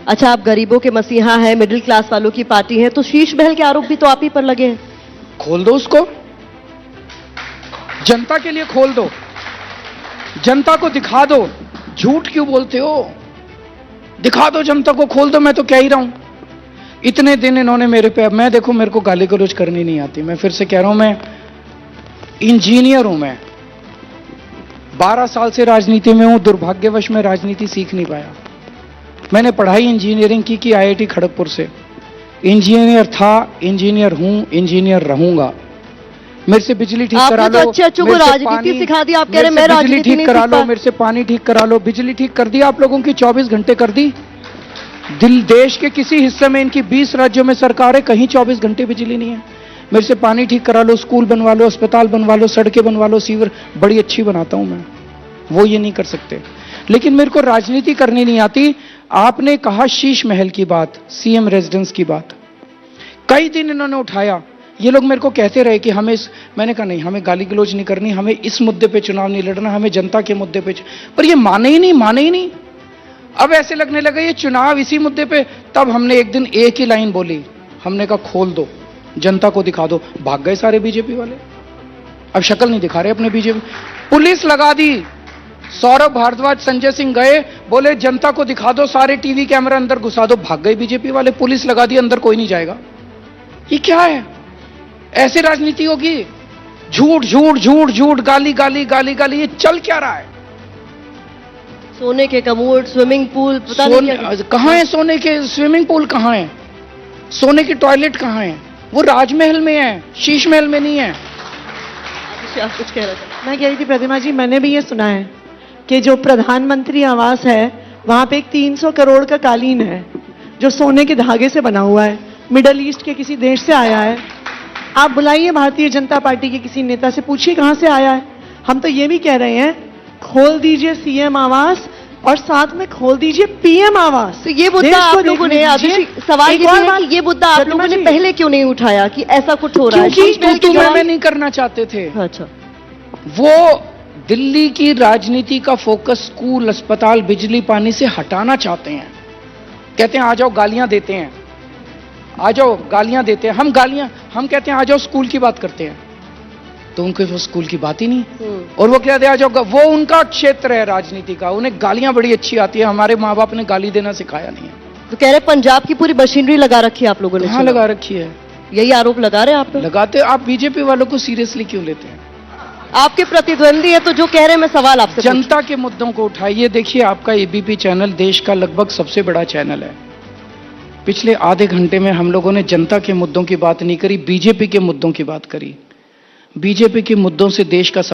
अच्छा, आप गरीबों के मसीहा हैं, मिडिल क्लास वालों की पार्टी है, तो शीश महल के आरोप भी तो आप ही पर लगे हैं। खोल दो उसको, जनता के लिए खोल दो, जनता को दिखा दो। झूठ क्यों बोलते हो? दिखा दो जनता को, खोल दो। मैं तो कह ही रहा हूं, इतने दिन इन्होंने मेरे पे, मैं देखो मेरे को गाली गलौज करनी नहीं आती, मैं फिर से कह रहा हूं, मैं इंजीनियर हूं। मैं 12 साल से राजनीति में हूं, दुर्भाग्यवश मैं राजनीति सीख नहीं पाया। मैंने पढ़ाई इंजीनियरिंग की आईआईटी खड़गपुर से। इंजीनियर था, इंजीनियर हूं, इंजीनियर रहूंगा। मेरे से बिजली ठीक करा लो, अच्छे को राजनीति सिखा दी, आप कह रहे मैं बिजली ठीक करा लो, मेरे से पानी ठीक करा लो। बिजली ठीक कर दी आप लोगों की, 24 घंटे कर दी। देश के किसी हिस्से में, इनकी 20 राज्यों में सरकार है, कहीं 24 घंटे बिजली नहीं है। मेरे से पानी ठीक करा लो, स्कूल बनवा लो, अस्पताल बनवा लो, सड़कें बनवा लो, सीवर बड़ी अच्छी बनाता हूं मैं, वो ये नहीं कर सकते। लेकिन मेरे को राजनीति करनी नहीं आती। आपने कहा शीश महल की बात, सीएम रेजिडेंस की बात, कई दिन इन्होंने उठाया। ये लोग मेरे को कहते रहे कि हमें मैंने कहा नहीं, हमें गाली गलौज नहीं करनी, हमें इस मुद्दे पे चुनाव नहीं लड़ना, हमें जनता के मुद्दे पे। पर ये माने ही नहीं। अब ऐसे लगने लगा ये चुनाव इसी मुद्दे पे। तब हमने एक दिन एक ही लाइन बोली, हमने कहा खोल दो, जनता को दिखा दो। भाग गए सारे बीजेपी वाले, अब शक्ल नहीं दिखा रहे अपने बीजेपी। पुलिस लगा दी, सौरभ भारद्वाज, संजय सिंह गए, बोले जनता को दिखा दो, सारे टीवी कैमरा अंदर घुसा दो। भाग गए बीजेपी वाले, पुलिस लगा दी, अंदर कोई नहीं जाएगा। ये क्या है? ऐसी राजनीति होगी? झूठ झूठ झूठ झूठ, गाली गाली गाली गाली, ये चल क्या रहा है? सोने के कमोड, स्विमिंग पूल, पता नहीं कहां है सोने के स्विमिंग पूल? कहां है सोने की टॉयलेट? कहां है? वो राजमहल में है, शीश महल में नहीं है। आप कुछ कह रहे थे? मैं कह रही थी प्रतिमा जी, मैंने भी ये सुना है कि जो प्रधानमंत्री आवास है वहां पे एक 300 करोड़ का कालीन है जो सोने के धागे से बना हुआ है, मिडल ईस्ट के किसी देश से आया है। आप बुलाइए भारतीय जनता पार्टी के किसी नेता से, पूछिए कहां से आया है। हम तो ये भी कह रहे हैं खोल दीजिए सीएम आवास और साथ में खोल दीजिए पीएम आवास। तो ये मुद्दा आप लोगों ने, सवाल ये है कि ये मुद्दा आप लोगों ने पहले क्यों नहीं उठाया कि ऐसा कुछ हो रहा है? क्योंकि मैं नहीं करना चाहते थे। अच्छा, वो दिल्ली की राजनीति का फोकस स्कूल, अस्पताल, बिजली, पानी से हटाना चाहते हैं। कहते हैं आ जाओ गालियां देते हैं, आ जाओ गालियां देते हैं। हम कहते हैं आ जाओ स्कूल की बात करते हैं, तो उनको वो स्कूल की बात ही नहीं। और वो कहते हैं आ जाओ, वो उनका क्षेत्र है राजनीति का, उन्हें गालियां बड़ी अच्छी आती है। हमारे माँ बाप ने गाली देना सिखाया नहीं है। तो कह रहे पंजाब की पूरी मशीनरी लगा रखी है आप लोगों ने? हाँ लगा रखी है। यही आरोप लगा रहे हैं आप? लगाते। आप बीजेपी वालों को सीरियसली क्यों लेते हैं? आपके प्रतिद्वंदी है तो जो कह रहे हैं, मैं सवाल आपसे जनता के मुद्दों को उठाइए। देखिए आपका एबीपी चैनल देश का लगभग सबसे बड़ा चैनल है। पिछले आधे घंटे में हम लोगों ने जनता के मुद्दों की बात नहीं करी, बीजेपी के मुद्दों की बात करी। बीजेपी के मुद्दों से देश का